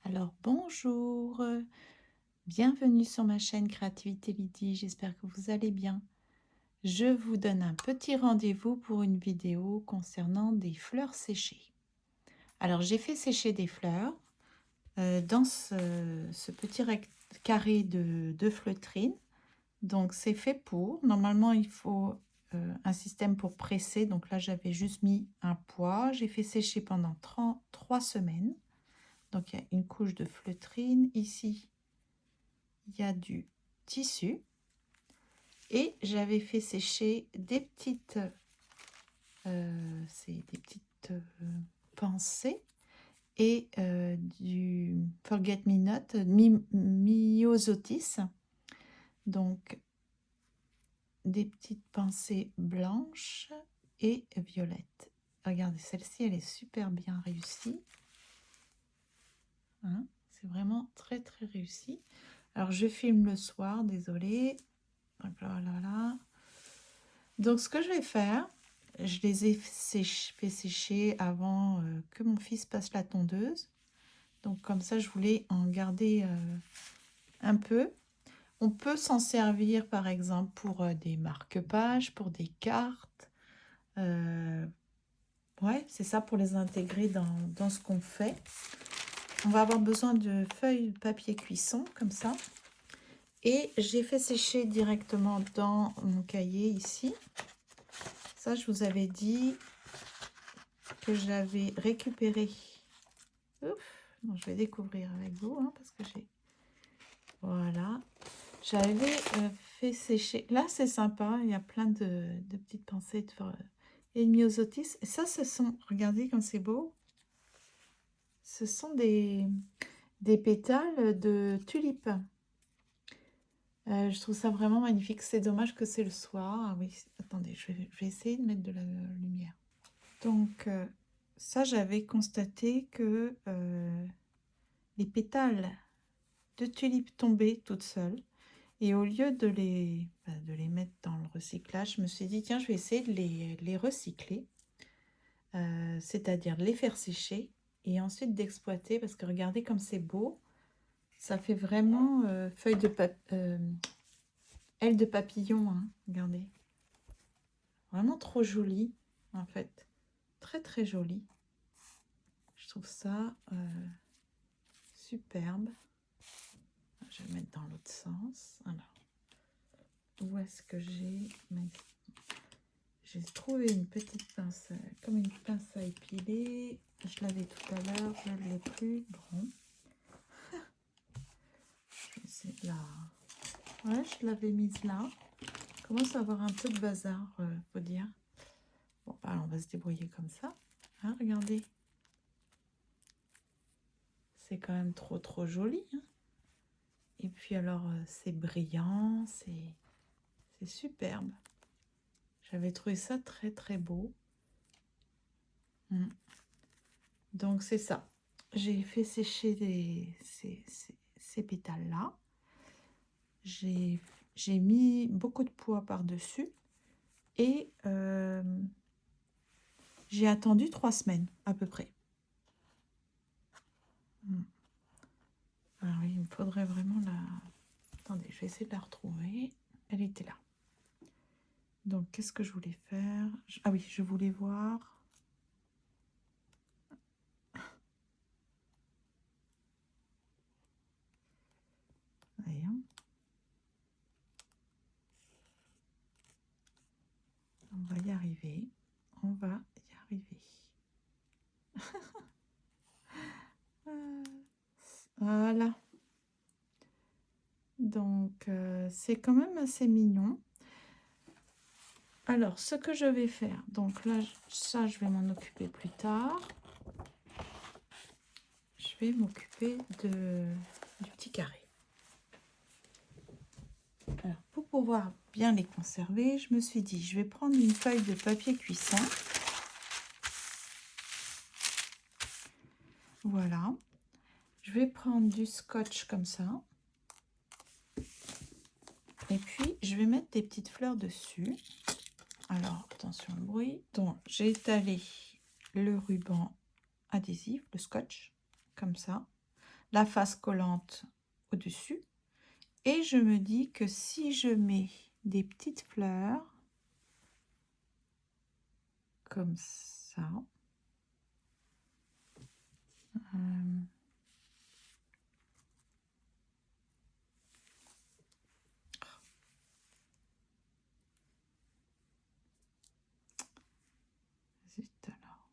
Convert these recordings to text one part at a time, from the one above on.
Alors bonjour, bienvenue sur ma chaîne Créativité Lydie, j'espère que vous allez bien. Je vous donne un petit rendez-vous pour une vidéo concernant des fleurs séchées. Alors j'ai fait sécher des fleurs dans ce petit carré de feutrine. Donc c'est fait pour, normalement il faut un système pour presser, donc là j'avais juste mis un poids, j'ai fait sécher pendant 3 semaines. Donc il y a une couche de feutrine ici. Il y a du tissu et j'avais fait sécher des petites pensées et du forget me not myosotis, donc des petites pensées blanches et violettes. Regardez, celle-ci elle est super bien réussie, hein, c'est vraiment très très réussi. Alors je filme le soir, désolée. Donc voilà. Donc ce que je vais faire, je les ai fait sécher avant que mon fils passe la tondeuse. Donc comme ça, je voulais en garder un peu. On peut s'en servir par exemple pour des marque-pages, pour des cartes. Ouais, c'est ça, pour les intégrer dans ce qu'on fait. On va avoir besoin de feuilles de papier cuisson comme ça. Et j'ai fait sécher directement dans mon cahier ici. Ça, je vous avais dit que j'avais récupéré. Ouf, non, je vais découvrir avec vous, hein, parce que j'ai... Voilà. J'avais fait sécher. Là, c'est sympa. Il y a plein de petites pensées et de myosotis. Et ça, ce sont... Regardez comme c'est beau. Ce sont des pétales de tulipes. Je trouve ça vraiment magnifique. C'est dommage que c'est le soir. Ah oui, attendez, je vais essayer de mettre de la lumière. Donc, ça, j'avais constaté que les pétales de tulipes tombaient toutes seules. Et au lieu de les mettre dans le recyclage, je me suis dit, tiens, je vais essayer de les recycler. C'est-à-dire de les faire sécher et ensuite d'exploiter. Parce que regardez comme c'est beau. Ça fait vraiment aile de papillon, hein, regardez. Vraiment trop joli, en fait. Très, très joli. Je trouve ça superbe. Je vais le mettre dans l'autre sens. Alors, où est-ce que j'ai trouvé une petite pince, comme une pince à épiler. Je l'avais tout à l'heure, je ne l'ai plus. Bon. Je vais essayer de la... Ouais, je l'avais mise là. Je commence à avoir un peu de bazar, faut dire. Bon, bah, on va se débrouiller comme ça. Hein, regardez. C'est quand même trop, trop joli. Hein. Et puis alors, c'est brillant, c'est superbe. J'avais trouvé ça très, très beau. Donc, c'est ça. J'ai fait sécher ces pétales-là. J'ai mis beaucoup de poids par-dessus. Et j'ai attendu 3 semaines, à peu près. Alors, il me faudrait vraiment la... Attendez, je vais essayer de la retrouver. Elle était là. Donc, qu'est-ce que je voulais faire? Ah oui, je voulais voir... Voyons. On va y arriver. On va y arriver. Voilà. Donc, c'est quand même assez mignon. Alors, ce que je vais faire, donc là, ça, je vais m'en occuper plus tard. Je vais m'occuper du petit carré. Alors, pour pouvoir bien les conserver, je me suis dit, je vais prendre une feuille de papier cuisson. Voilà. Je vais prendre du scotch comme ça. Et puis, je vais mettre des petites fleurs dessus. Alors, attention au bruit. Donc, j'ai étalé le ruban adhésif, le scotch, comme ça. la face collante au-dessus. Et je me dis que si je mets des petites fleurs, comme ça, zut alors.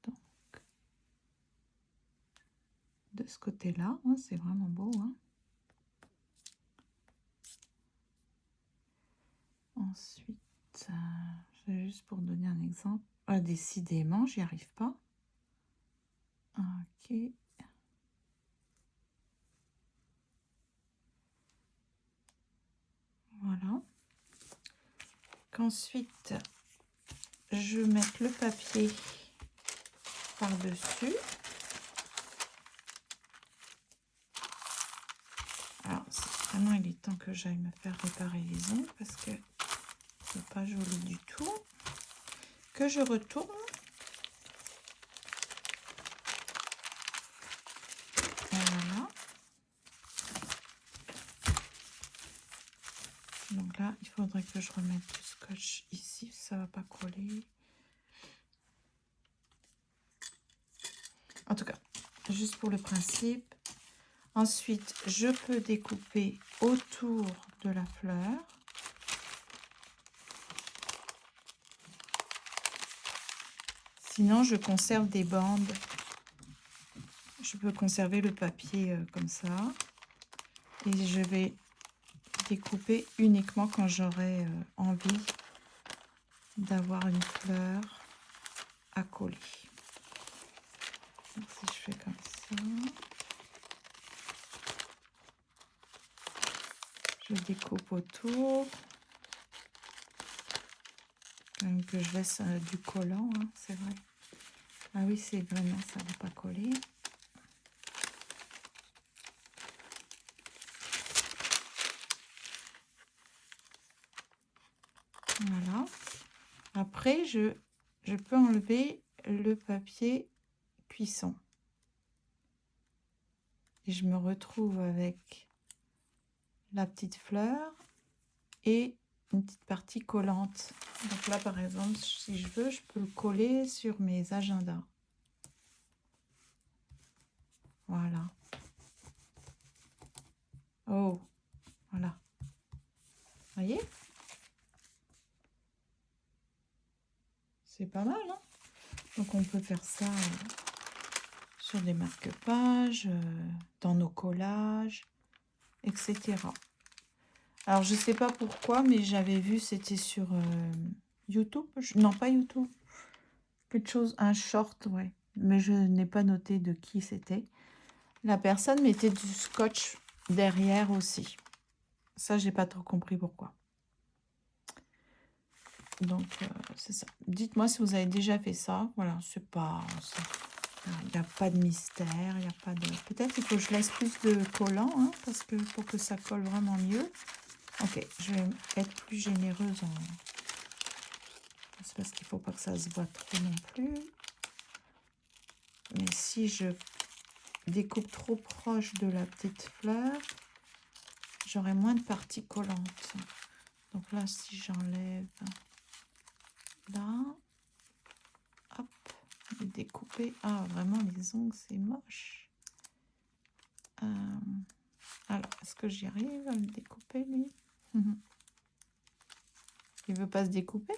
Donc, de ce côté-là, hein, c'est vraiment beau. Hein. Ensuite, c'est juste pour donner un exemple. Ah, décidément, j'y arrive pas. Ok. Voilà. Qu'ensuite, je vais mettre le papier par-dessus. Alors, vraiment, il est temps que j'aille me faire réparer les ongles parce que c'est pas joli du tout. Que je retourne. Voilà. Donc là, il faudrait que je remette du scotch ici, ça va pas coller. En tout cas, juste pour le principe. Ensuite, je peux découper autour de la fleur. Sinon, je conserve des bandes. Je peux conserver le papier comme ça. Et je vais découper uniquement quand j'aurai envie d'avoir une fleur à coller. Donc, si je fais comme ça, je découpe autour. Même que je laisse du collant, hein, c'est vrai. Ah oui, c'est vraiment, ça ne va pas coller. Voilà. Après, je peux enlever le papier cuisson. Et je me retrouve avec la petite fleur et une petite partie collante. Donc là, par exemple, si je veux, je peux le coller sur mes agendas. Voilà. Oh, voilà. Voyez? C'est pas mal, hein? Donc on peut faire ça sur des marque-pages, dans nos collages, etc. Alors je sais pas pourquoi, mais j'avais vu, c'était sur YouTube. Non, pas YouTube. Quelque chose, un short, ouais. Mais je n'ai pas noté de qui c'était. La personne mettait du scotch derrière aussi. Ça, j'ai pas trop compris pourquoi. Donc, c'est ça. Dites-moi si vous avez déjà fait ça. Voilà, c'est pas... Il n'y a pas de mystère, il n'y a pas de... Peut-être qu'il faut que je laisse plus de collant, hein, parce que pour que ça colle vraiment mieux. Ok, je vais être plus généreuse en... C'est parce qu'il ne faut pas que ça se voit trop non plus. Mais si je découpe trop proche de la petite fleur, j'aurai moins de parties collantes. Donc là, si j'enlève là, hop, découper. Ah, vraiment, les ongles, c'est moche. Alors, est-ce que j'y arrive à le découper, lui? Il veut pas se découper?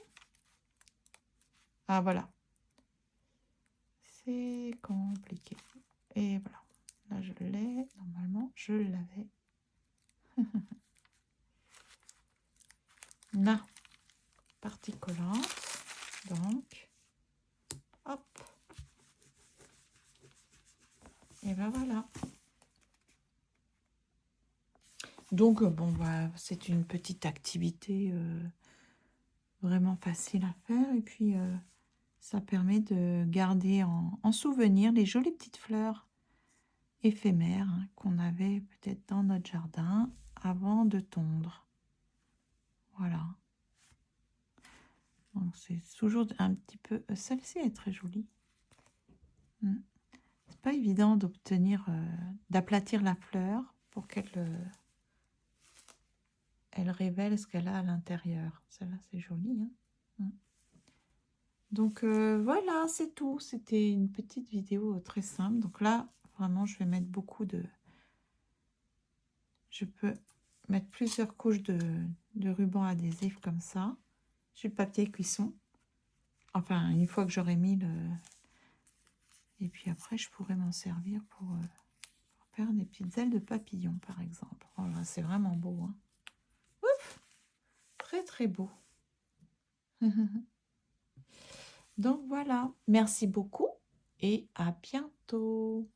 Ah, voilà. C'est compliqué. Et voilà. Là, je l'ai. Normalement, je l'avais. Là, partie collante. Donc, hop. Et ben voilà. Donc, bon, bah, c'est une petite activité vraiment facile à faire. Et puis, ça permet de garder en souvenir les jolies petites fleurs éphémères hein, qu'on avait peut-être dans notre jardin avant de tondre. Voilà. Donc c'est toujours un petit peu... Celle-ci est très jolie. C'est pas évident d'obtenir, d'aplatir la fleur pour qu'elle elle révèle ce qu'elle a à l'intérieur. Celle-là, c'est joli, hein. Donc voilà, c'est tout. C'était une petite vidéo très simple. Donc là, vraiment, je vais mettre beaucoup de... Je peux mettre plusieurs couches de ruban adhésif comme ça. Sur le papier cuisson. Enfin, une fois que j'aurai mis le... Et puis après, je pourrais m'en servir pour faire des petites ailes de papillon, par exemple. Oh là, c'est vraiment beau, hein. Ouf! Très, très beau. Donc voilà, merci beaucoup et à bientôt.